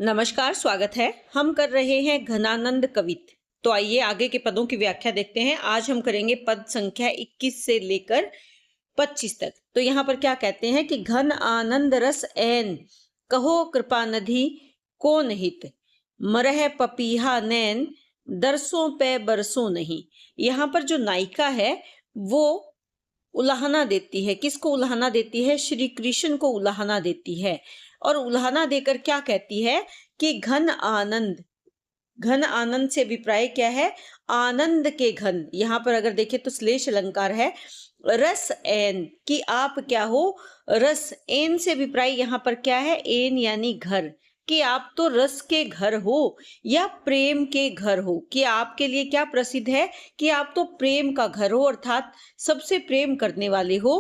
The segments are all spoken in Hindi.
नमस्कार, स्वागत है। हम कर रहे हैं घनानंद कवित। तो आइए आगे के पदों की व्याख्या देखते हैं। आज हम करेंगे पद संख्या 21 से लेकर 25 तक। तो यहाँ पर क्या कहते हैं कि घन आनंद रस ऐन कहो कृपा निधि कौन हित मरह पपीहा नैन दरसों पे बरसों नहीं। यहाँ पर जो नायिका है वो उलाहना देती है। किसको उलाहना देती है? श्री कृष्ण को उलाहना देती है। और उलाहना देकर क्या कहती है कि घन आनंद, घन आनंद से अभिप्राय क्या है? आनंद के घन। यहाँ पर अगर देखें तो श्लेष अलंकार है। रस एन कि आप क्या हो? रस। एन से अभिप्राय यहाँ पर क्या है? एन यानी घर, कि आप तो रस के घर हो या प्रेम के घर हो, कि आपके लिए क्या प्रसिद्ध है कि आप तो प्रेम का घर हो, अर्थात सबसे प्रेम करने वाले हो।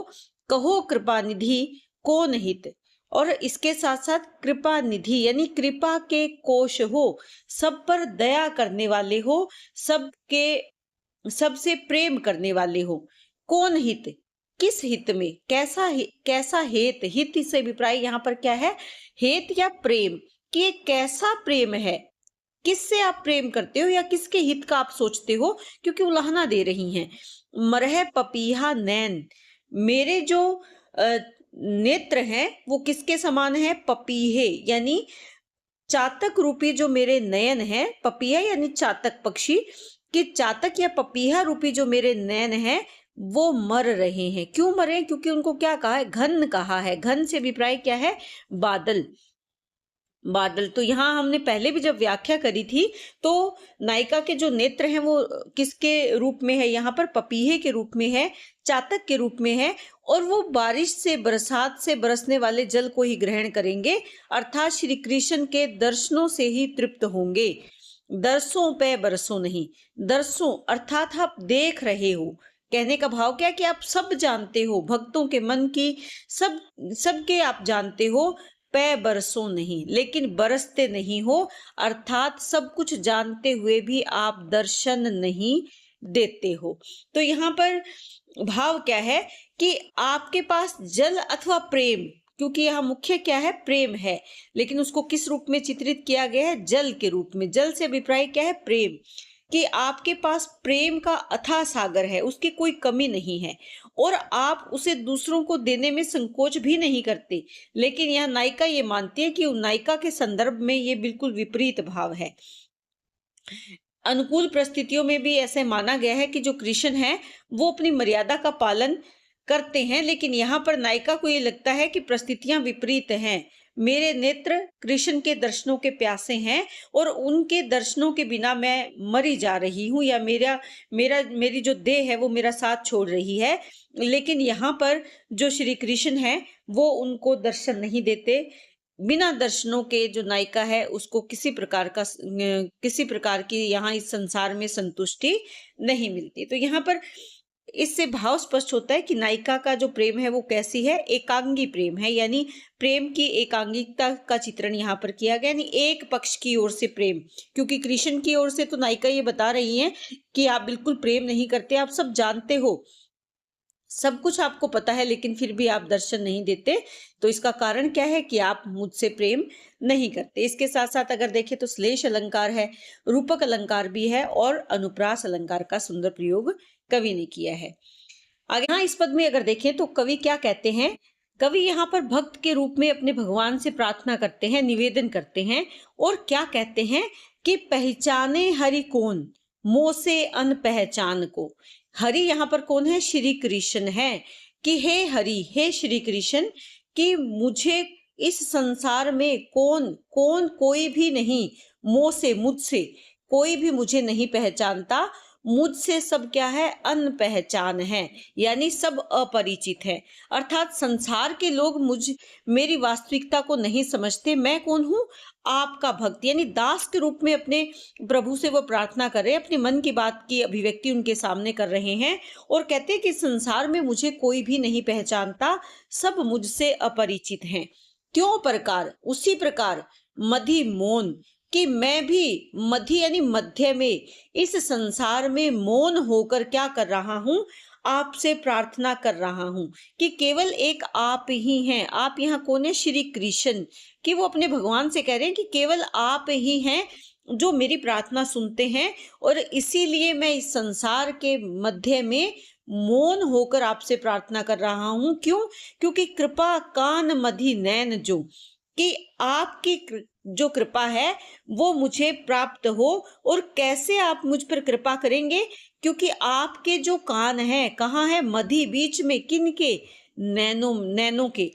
कहो कृपा निधि कौन हित, और इसके साथ साथ कृपा निधि यानी कृपा के कोश हो, सब पर दया करने वाले हो, सबके सबसे प्रेम करने वाले हो। कौन हित, किस हित में, कैसा हेत। हित से अभिप्राय यहाँ पर क्या है? हेत या प्रेम, कि ये कैसा प्रेम है, किससे आप प्रेम करते हो या किसके हित का आप सोचते हो, क्योंकि उलाहना दे रही हैं। मरह पपीहा नैन, मेरे जो नेत्र हैं वो किसके समान है? पपीहे यानी चातक रूपी जो मेरे नयन है। पपीहा यानी चातक पक्षी, कि चातक या पपीहा रूपी जो मेरे नयन है वो मर रहे हैं। क्यों मरे? क्योंकि उनको क्या कहा है? घन कहा है। घन से अभिप्राय क्या है? बादल। बादल। तो यहाँ हमने पहले भी जब व्याख्या करी थी तो नायिका के जो नेत्र हैं वो किसके रूप में है? यहाँ पर पपीहे के रूप में है, चातक के रूप में है, और वो बारिश से, बरसात से बरसने वाले जल को ही ग्रहण करेंगे, अर्थात श्री कृष्ण के दर्शनों से ही तृप्त होंगे। दरसों पे बरसों नहीं। दर्शों अर्थात आप देख रहे हो। कहने का भाव क्या है कि आप सब जानते हो, भक्तों के मन की सबके आप जानते हो। पै बरसों नहीं, लेकिन बरसते नहीं हो, अर्थात सब कुछ जानते हुए भी आप दर्शन नहीं देते हो। तो यहाँ पर भाव क्या है कि आपके पास जल अथवा प्रेम, क्योंकि यहाँ मुख्य क्या है? प्रेम है, लेकिन उसको किस रूप में चित्रित किया गया है? जल के रूप में। जल से अभिप्राय क्या है? प्रेम, कि आपके पास प्रेम का अथाह सागर है, उसकी कोई कमी नहीं है, और आप उसे दूसरों को देने में संकोच भी नहीं करते। लेकिन यह नायिका ये मानती है कि नायिका के संदर्भ में ये बिल्कुल विपरीत भाव है। अनुकूल परिस्थितियों में भी ऐसे माना गया है कि जो कृष्ण है वो अपनी मर्यादा का पालन करते हैं, लेकिन यहाँ पर नायिका को ये लगता है कि परिस्थितियां विपरीत हैं। मेरे नेत्र कृष्ण के दर्शनों के प्यासे हैं और उनके दर्शनों के बिना मैं मरी जा रही हूँ, या मेरी जो देह है वो मेरा साथ छोड़ रही है। लेकिन यहाँ पर जो श्री कृष्ण है वो उनको दर्शन नहीं देते। बिना दर्शनों के जो नायिका है उसको किसी प्रकार की यहाँ इस संसार में संतुष्टि नहीं मिलती। तो यहाँ पर इससे भाव स्पष्ट होता है कि नायिका का जो प्रेम है वो कैसी है? एकांगी प्रेम है, यानी प्रेम की एकांगिकता का चित्रण यहाँ पर किया गया, यानी एक पक्ष की ओर से प्रेम। क्योंकि कृष्ण की ओर से तो नायिका ये बता रही है कि आप बिल्कुल प्रेम नहीं करते, आप सब जानते हो, सब कुछ आपको पता है, लेकिन फिर भी आप दर्शन नहीं देते। तो इसका कारण क्या है? कि आप मुझसे प्रेम नहीं करते। इसके साथ साथ अगर देखें तो श्लेष अलंकार है, रूपक अलंकार भी है, और अनुप्रास अलंकार का सुंदर प्रयोग कवि ने किया है। आगे यहाँ इस पद में अगर देखें तो कवि क्या कहते हैं? कवि यहाँ पर भक्त के रूप में अपने भगवान से प्रार्थना करते हैं, निवेदन करते हैं, और क्या कहते हैं कि पहचाने हरि कौन मोह से अन पहचान को। हरि यहाँ पर कौन है? श्री कृष्ण है। कि हे हरि, हे श्री कृष्ण, कि मुझे इस संसार में कोई भी नहीं, मोह से, मुझसे कोई भी मुझे नहीं पहचानता। मुझसे सब क्या है? अनपहचान है, यानी सब अपरिचित है। अर्थात संसार के लोग मेरी वास्तविकता को नहीं समझते। मैं कौन हूँ? आपका भक्त, यानी दास के रूप में अपने प्रभु से वो प्रार्थना कर रहे हैं, अपने मन की बात की अभिव्यक्ति उनके सामने कर रहे हैं, और कहते हैं कि संसार में मुझे कोई भी नहीं पहचानता, सब मुझसे अपरिचित हैं। क्यों प्रकार? उसी प्रकार मधि मौन, कि मैं भी मध्य यानी मध्य में, इस संसार में मौन होकर क्या कर रहा हूं? आपसे प्रार्थना कर रहा हूँ कि केवल एक आप ही हैं। आप यहाँ कौन है? श्री कृष्ण, कि वो अपने भगवान से कह रहे हैं कि केवल आप ही हैं जो मेरी प्रार्थना सुनते हैं, और इसीलिए मैं इस संसार के मध्य में मौन होकर आपसे प्रार्थना कर रहा हूँ। क्यों? क्योंकि कृपा कान मधि नैन जो, कि आपकी जो कृपा है वो मुझे प्राप्त हो। और कैसे आप मुझ पर कृपा करेंगे? क्योंकि आपके जो कान हैं कहाँ है? मधि, बीच में। किन के? नैनों, नैनों के।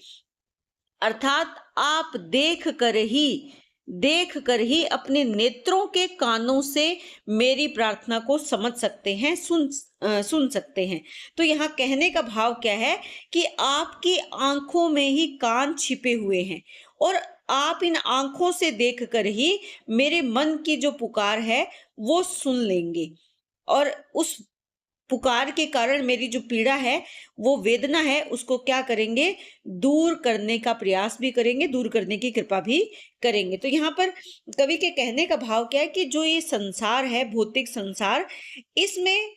अर्थात आप देख कर ही अपने नेत्रों के कानों से मेरी प्रार्थना को समझ सकते हैं, सुन सकते हैं। तो यहाँ कहने का भाव क्या है कि आपकी आंखों में ही कान छिपे हुए हैं, और आप इन आंखों से देख कर ही मेरे मन की जो पुकार है वो सुन लेंगे, और उस पुकार के कारण मेरी जो पीड़ा है, वो वेदना है, उसको क्या करेंगे? दूर करने का प्रयास भी करेंगे, दूर करने की कृपा भी करेंगे। तो यहाँ पर कवि के कहने का भाव क्या है कि जो ये संसार है, भौतिक संसार, इसमें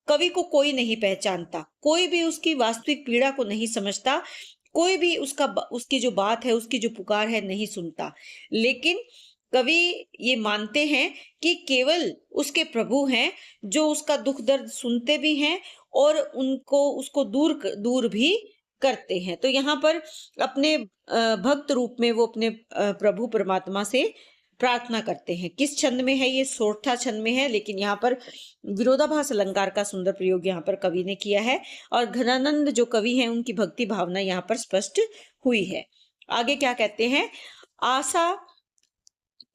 कवि को कोई नहीं पहचानता, कोई भी उसकी वास्तविक पीड़ा को नहीं समझता, कोई भी उसकी जो बात है, उसकी जो पुकार है, नहीं सुनता। लेकिन कवि ये मानते हैं कि केवल उसके प्रभु हैं जो उसका दुख दर्द सुनते भी हैं और उसको दूर भी करते हैं। तो यहाँ पर अपने भक्त रूप में वो अपने प्रभु परमात्मा से प्रार्थना करते हैं। किस छंद में है ये? सोरठा छंद में है, लेकिन यहाँ पर विरोधाभास अलंकार का सुंदर प्रयोग यहाँ पर कवि ने किया है, और घनानंद जो कवि हैं उनकी भक्ति भावना यहाँ पर स्पष्ट हुई है। आगे क्या कहते हैं? आशा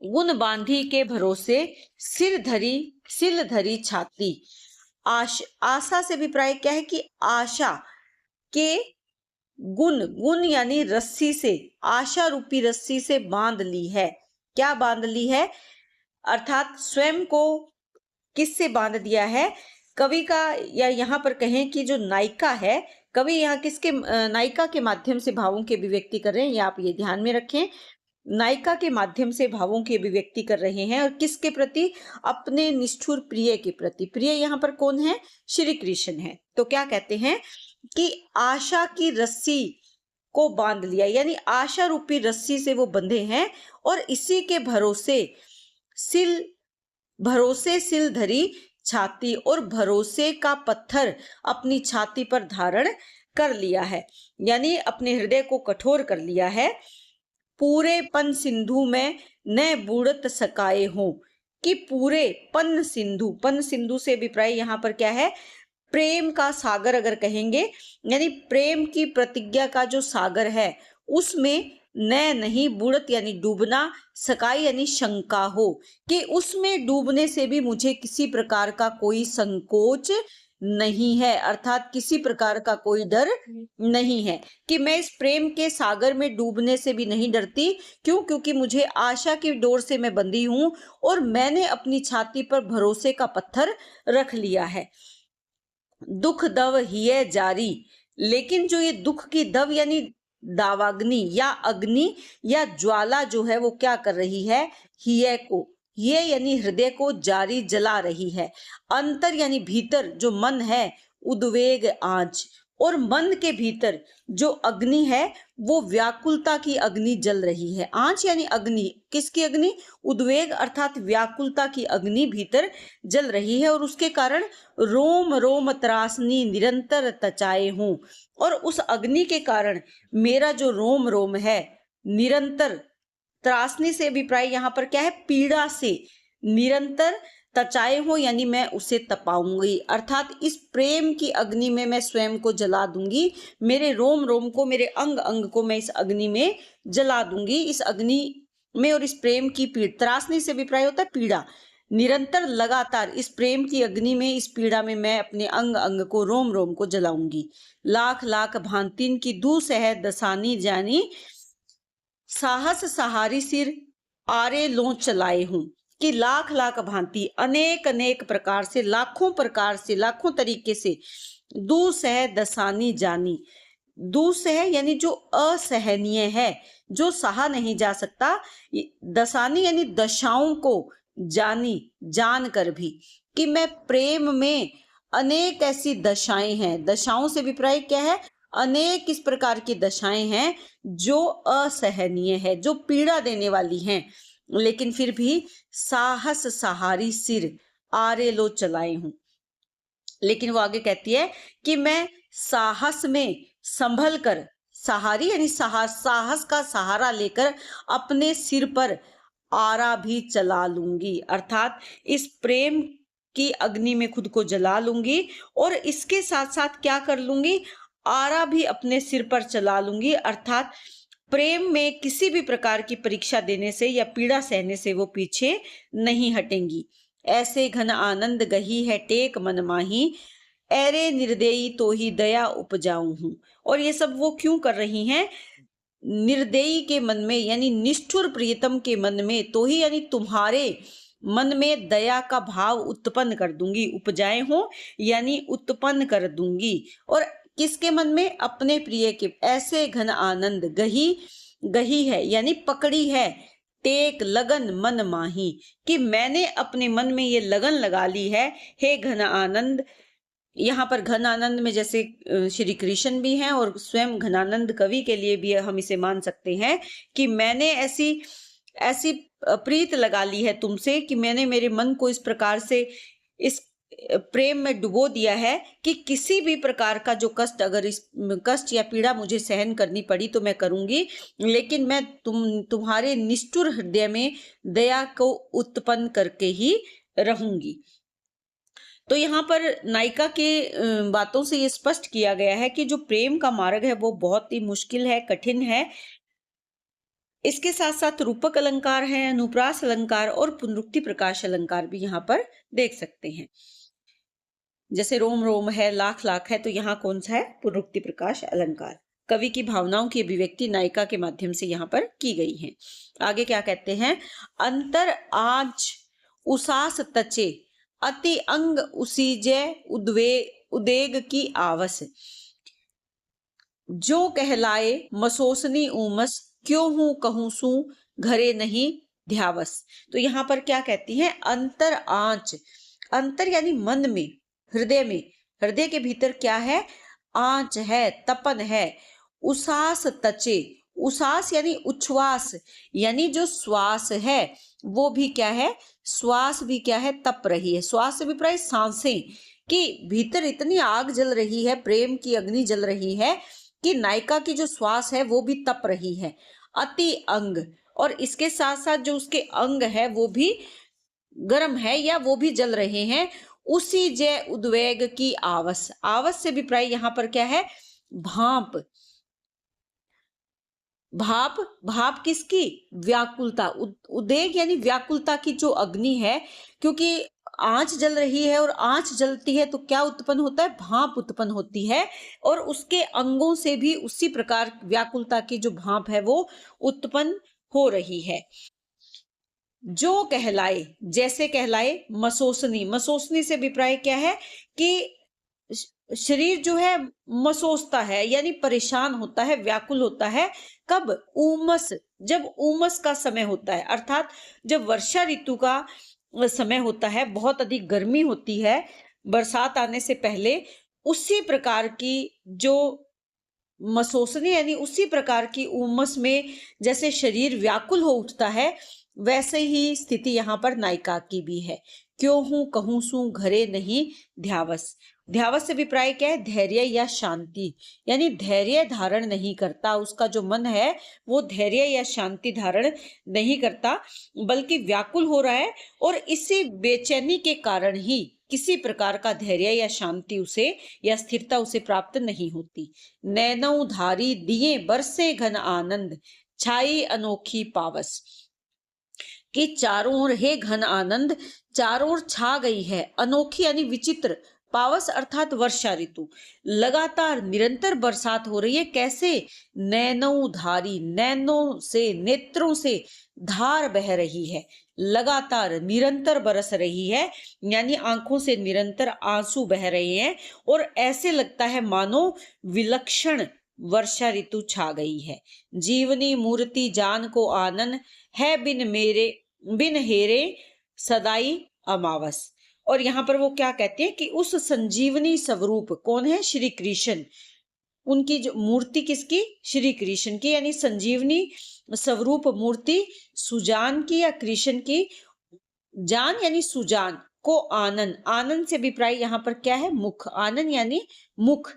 गुण बांधी के भरोसे सिर धरी छाती। आशा से अभिप्राय क्या है? कि आशा के गुण यानी रस्सी से, आशा रूपी रस्सी से बांध ली है। क्या बांध ली है? अर्थात स्वयं को किससे बांध दिया है? कवि का, या यहाँ पर कहें कि जो नायिका है, कवि यहाँ किसके नायिका के माध्यम से भावों की अभिव्यक्ति कर रहे हैं, ये आप ये ध्यान में रखें। नायिका के माध्यम से भावों की अभिव्यक्ति कर रहे हैं, और किसके प्रति? अपने निष्ठुर प्रिय के प्रति। प्रिय यहाँ पर कौन है? श्री कृष्ण है। तो क्या कहते हैं कि आशा की रस्सी को बांध लिया, यानी आशा रूपी रस्सी से वो बंधे हैं, और इसी के भरोसे सिल धरी छाती, और भरोसे का पत्थर अपनी छाती पर धारण कर लिया है, यानी अपने हृदय को कठोर कर लिया है। पूरे पन सिंधु में न बूढ़त सकाए हो, कि पूरे पन सिंधु से अभिप्राय यहाँ पर क्या है? प्रेम का सागर अगर कहेंगे, यानी प्रेम की प्रतिज्ञा का जो सागर है, उसमें नहीं बूढ़त यानी डूबना, सकाई यानी शंका हो, कि उसमें डूबने से भी मुझे किसी प्रकार का कोई संकोच नहीं है, अर्थात किसी प्रकार का कोई डर नहीं है, कि मैं इस प्रेम के सागर में डूबने से भी नहीं डरती। क्यों? क्योंकि मुझे आशा की डोर से मैं बंधी हूं, और मैंने अपनी छाती पर भरोसे का पत्थर रख लिया है। दुख दव हिय जारी, लेकिन जो ये दुख की दव यानी दावाग्नि या अग्नि या ज्वाला जो है वो क्या कर रही है? हिय को, ये यानी हृदय को जारी जला रही है। अंतर यानी भीतर जो मन है, उद्वेग आंच, और मन के भीतर जो अग्नि है वो व्याकुलता की अग्नि जल रही है। आंच यानी अग्नि, किसकी अग्नि? उद्वेग अर्थात व्याकुलता की अग्नि भीतर जल रही है, और उसके कारण रोम रोम त्रासनी निरंतर तचाए हूं, और उस अग्नि के कारण मेरा जो रोम रोम है निरंतर, त्रासनी से अभिप्राय यहाँ पर क्या है? पीड़ा से निरंतर तचाए हो, यानी मैं उसे तपाऊंगी, अर्थात इस प्रेम की अग्नि में मैं स्वयं को जला दूंगी, मेरे रोम रोम को, मेरे अंग अंग को मैं इस अग्नि में जला दूंगी, इस अग्नि में। और इस प्रेम की त्रासनी से अभिप्राय होता है पीड़ा, निरंतर लगातार इस प्रेम की अग्नि में, इस पीड़ा में मैं अपने अंग अंग को, रोम रोम को जलाऊंगी। लाख लाख भांतिन की दूस है दसानी जानी, साहस सहारी सिर आरे लो चलाए हूं, कि लाख लाख भांति, अनेक अनेक प्रकार से, लाखों तरीके से, दुसह दसानी जानी, दुसह यानी जो असहनीय है, जो सहा नहीं जा सकता, दसानी यानी दशाओं को, जानी जान कर भी, कि मैं प्रेम में अनेक ऐसी दशाएं हैं, दशाओं से अभिप्राय क्या है, अनेक इस प्रकार की दशाएं हैं जो असहनीय है, जो पीड़ा देने वाली हैं, लेकिन फिर भी साहस सहारी सिर आरे लो चलाए हूं। लेकिन वो आगे कहती है कि मैं साहस में संभल कर, सहारी यानी साहस का सहारा लेकर अपने सिर पर आरा भी चला लूंगी, अर्थात इस प्रेम की अग्नि में खुद को जला लूंगी और इसके साथ साथ क्या कर लूंगी, आरा भी अपने सिर पर चला लूंगी, अर्थात प्रेम में किसी भी प्रकार की परीक्षा देने से या पीड़ा सहने से वो पीछे नहीं हटेंगी। ऐसे घन आनंद गही है टेक मन माही, ऐरे निर्दयी तो ही दया उपजाऊं हूं। और ये सब वो क्यों कर रही हैं, निर्दयी के मन में यानी निष्ठुर प्रियतम के मन में, तो ही यानी तुम्हारे मन में दया का भाव उत्पन्न कर दूंगी, उपजाए हो यानी उत्पन्न कर दूंगी। और किसके मन में, अपने प्रिय के। ऐसे घन आनंद गही, गही है यानी पकड़ी है, टेक लगन मन माही, कि मैंने अपने मन में ये लगन लगा ली है, हे घन आनंद। यहाँ पर घन आनंद में जैसे श्री कृष्ण भी हैं और स्वयं घनानंद कवि के लिए भी हम इसे मान सकते हैं कि मैंने ऐसी ऐसी प्रीत लगा ली है तुमसे कि मैंने मेरे मन को इस प्रकार से इस प्रेम में डुबो दिया है कि किसी भी प्रकार का जो कष्ट, अगर इस कष्ट या पीड़ा मुझे सहन करनी पड़ी तो मैं करूंगी, लेकिन मैं तुम्हारे निष्ठुर हृदय में दया को उत्पन्न करके ही रहूंगी। तो यहाँ पर नायिका के बातों से ये स्पष्ट किया गया है कि जो प्रेम का मार्ग है वो बहुत ही मुश्किल है, कठिन है। इसके साथ साथ रूपक अलंकार है, अनुप्रास अलंकार और पुनरुक्ति प्रकाश अलंकार भी यहाँ पर देख सकते हैं। जैसे रोम रोम है, लाख लाख है, तो यहाँ कौन सा है, पुनरुक्ति प्रकाश अलंकार। कवि की भावनाओं की अभिव्यक्ति नायिका के माध्यम से यहाँ पर की गई है। आगे क्या कहते हैं, अंतर आज उसास तचे, अति अंग उसीजे उदेग की आवस, जो कहलाए मसोसनी उमस, क्यों हूं कहूं सू घरे नहीं ध्यावस। तो यहाँ पर क्या कहती हैं, अंतर आंच, अंतर यानी मन में, हृदय में, हृदय के भीतर क्या है, आंच है, तपन है। उसास तचे, उसास यानी उच्छ्वास, यानी जो श्वास है वो भी क्या है, श्वास भी क्या है, तप रही है। श्वास से भी प्राय सांसें, कि भीतर इतनी आग जल रही है, प्रेम की अग्नि जल रही है कि नायिका की जो श्वास है वो भी तप रही है। अति अंग, और इसके साथ साथ जो उसके अंग है वो भी गर्म है या वो भी जल रहे हैं। उसी जय उद्वेग की आवस, आवस से भी प्राय यहाँ पर क्या है, भाप, भाप, भाप किसकी, व्याकुलता, उद्वेग यानी व्याकुलता की जो अग्नि है, क्योंकि आंच जल रही है और आंच जलती है तो क्या उत्पन्न होता है, भाप उत्पन्न होती है, और उसके अंगों से भी उसी प्रकार व्याकुलता की जो भाप है वो उत्पन्न हो रही है। जो कहलाए, जैसे कहलाए, मसोसनी, मसोसनी से अभिप्राय क्या है कि शरीर जो है मसोसता है यानी परेशान होता है, व्याकुल होता है। कब, उमस, जब उमस का समय होता है, अर्थात जब वर्षा ऋतु का समय होता है, बहुत अधिक गर्मी होती है बरसात आने से पहले, उसी प्रकार की जो मसोसनी यानी उसी प्रकार की उमस में जैसे शरीर व्याकुल हो उठता है, वैसे ही स्थिति यहाँ पर नायिका की भी है। क्यों हूं कहूं सू घरे नहीं ध्यावस, ध्यावस से अभिप्राय क्या है, धैर्य या शांति, यानी धैर्य धारण नहीं करता, उसका जो मन है वो धैर्य या शांति धारण नहीं करता, बल्कि व्याकुल हो रहा है, और इसी बेचैनी के कारण ही किसी प्रकार का धैर्य या शांति उसे या स्थिरता उसे प्राप्त नहीं होती। नैनौ धारी दिए बरसे घन आनंद, छाई अनोखी पावस, कि चारों ओर हे घन आनंद, चारों ओर छा गई है अनोखी यानी विचित्र, पावस अर्थात वर्षा ऋतु, लगातार निरंतर बरसात हो रही है। कैसे, नैनों धारी, नैनों से, नेत्रों से धार बह रही है, लगातार निरंतर बरस रही है, यानी आंखों से निरंतर आंसू बह रहे हैं, और ऐसे लगता है मानो विलक्षण वर्षा ऋतु छा गई है। जीवनी मूर्ति जान को आनन है, बिन मेरे बिन हेरे सदाई अमावस, और यहाँ पर वो क्या कहते हैं कि उस संजीवनी स्वरूप, कौन है? श्री कृष्ण। उनकी जो मूर्ति किसकी? श्री कृष्ण की, यानी संजीवनी स्वरूप मूर्ति सुजान की या कृष्ण की। जान यानी सुजान को आनंद, आनंद से अभिप्राय यहाँ पर क्या है? मुख। आनंद यानी मुख,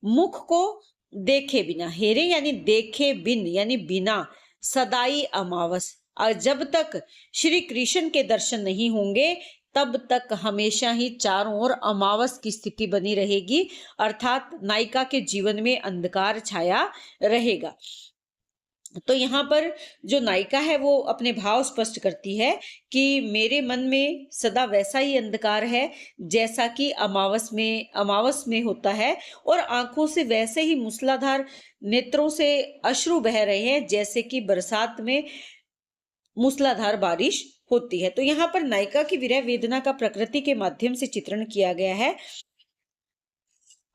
मुख को देखे बिना, हेरे यानी देखे बिन यानी बिना, सदाई अमावस। और जब तक श्री कृष्ण के दर्शन नहीं होंगे तब तक हमेशा ही चारों ओर अमावस की स्थिति बनी रहेगी, अर्थात नायिका के जीवन में अंधकार छाया रहेगा। तो यहाँ पर जो नायिका है वो अपने भाव स्पष्ट करती है कि मेरे मन में सदा वैसा ही अंधकार है जैसा कि अमावस में होता है, और आंखों से वैसे ही मूसलाधार नेत्रों से अश्रु बह रहे हैं जैसे कि बरसात में मूसलाधार बारिश होती है। तो यहाँ पर नायिका की विरह वेदना का प्रकृति के माध्यम से चित्रण किया गया है।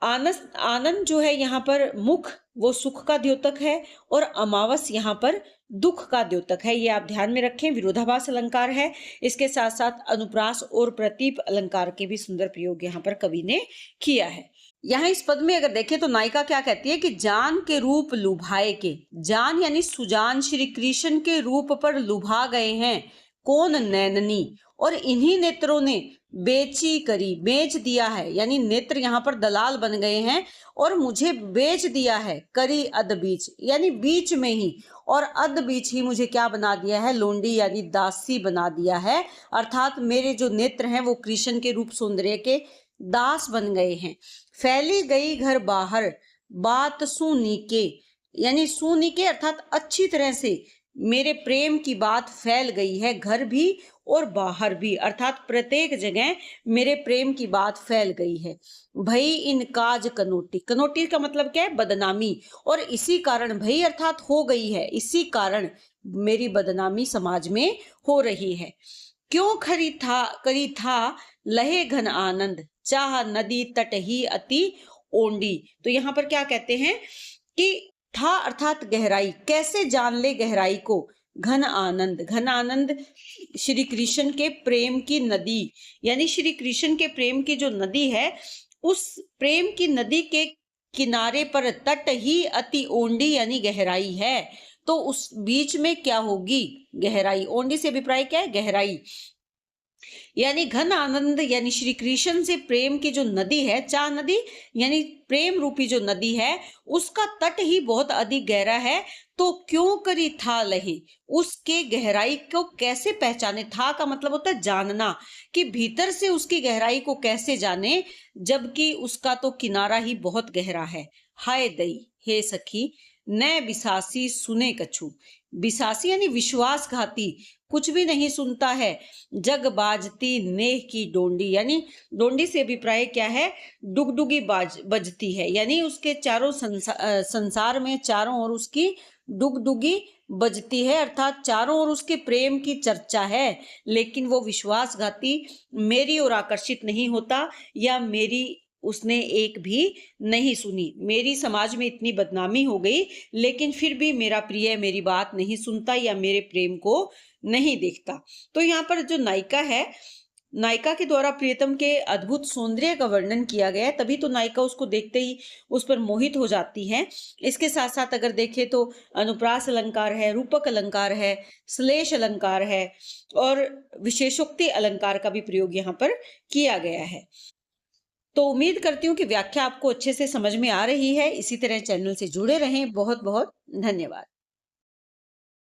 आनंद जो है यहाँ पर मुख, वो सुख का द्योतक है, और अमावस यहाँ पर दुख का द्योतक है। ये आप ध्यान में रखें। विरोधाभास अलंकार है, इसके साथ साथ अनुप्रास और प्रतीप अलंकार के भी सुंदर प्रयोग यहाँ पर कवि ने किया है। यहाँ इस पद में अगर देखें तो नायिका क्या कहती है कि जान के रूप लुभाए के, जान यानी सुजान श्री कृष्ण के रूप पर लुभा गए हैं कौन? नैननी, और इन्हीं नेत्रों ने बेची करी, बेच दिया है, यानी नेत्र यहाँ पर दलाल बन गए हैं और मुझे बेच दिया है। करी अध बीच यानी बीच में ही, और अध बीच ही मुझे क्या बना दिया है? लोंडी यानी दासी बना दिया है, अर्थात मेरे जो नेत्र हैं वो कृष्ण के रूप सौंदर्य के दास बन गए हैं। फैली गई घर बाहर बात सुनी के, यानी सुनी के अर्थात अच्छी तरह से मेरे प्रेम की बात फैल गई है, घर भी और बाहर भी, अर्थात प्रत्येक जगह मेरे प्रेम की बात फैल गई है। भई इन काज कनोटी, कनोटी का मतलब क्या है? बदनामी, और इसी कारण, भई अर्थात हो गई है, इसी कारण मेरी बदनामी समाज में हो रही है। क्यों करी था लहे घन आनंद, चाह नदी तट ही अति ओंडी। तो यहाँ पर क्या कहते हैं कि था अर्थात गहराई, कैसे जान ले गहराई को? घन आनंद, घन आनंद श्री कृष्ण के प्रेम की नदी, यानी श्री कृष्ण के प्रेम की जो नदी है, उस प्रेम की नदी के किनारे पर तट ही अति ओंडी यानी गहराई है, तो उस बीच में क्या होगी? गहराई। ओंडी से अभिप्राय क्या है? गहराई। यानी घन आनंद यानी श्री कृष्ण से प्रेम की जो नदी है, चा नदी यानी प्रेम रूपी जो नदी है, उसका तट ही बहुत अधिक गहरा है। तो क्यों करी था लहे, उसके गहराई को कैसे पहचाने? था का मतलब होता है जानना, कि भीतर से उसकी गहराई को कैसे जाने, जबकि उसका तो किनारा ही बहुत गहरा है। हाय दई, हे सखी, न बिसासी सुने कछु, बिसासी यानी विश्वासघाती, कुछ भी नहीं सुनता है। जग बाजती नेह की डोंडी, यानी डोंडी से अभिप्राय क्या है? डुगडुगी बजती है, यानी उसके चारों संसार में चारों ओर उसकी डुगडुगी बजती है, अर्थात चारों ओर उसके प्रेम की चर्चा है, लेकिन वो विश्वासघाती मेरी ओर आकर्षित नहीं होता, या मेरी उसने एक भी नहीं सुनी। मेरी समाज में इतनी बदनामी हो गई, लेकिन फिर भी मेरा प्रिय मेरी बात नहीं सुनता या मेरे प्रेम को नहीं देखता। तो यहाँ पर जो नायिका है, नायिका के द्वारा प्रियतम के अद्भुत सौंदर्य का वर्णन किया गया है, तभी तो नायिका उसको देखते ही उस पर मोहित हो जाती है। इसके साथ साथ अगर देखें तो अनुप्रास अलंकार है, रूपक अलंकार है, श्लेष अलंकार है, और विशेषोक्ति अलंकार का भी प्रयोग यहाँ पर किया गया है। तो उम्मीद करती हूँ कि व्याख्या आपको अच्छे से समझ में आ रही है। इसी तरह चैनल से जुड़े रहें। बहुत बहुत धन्यवाद।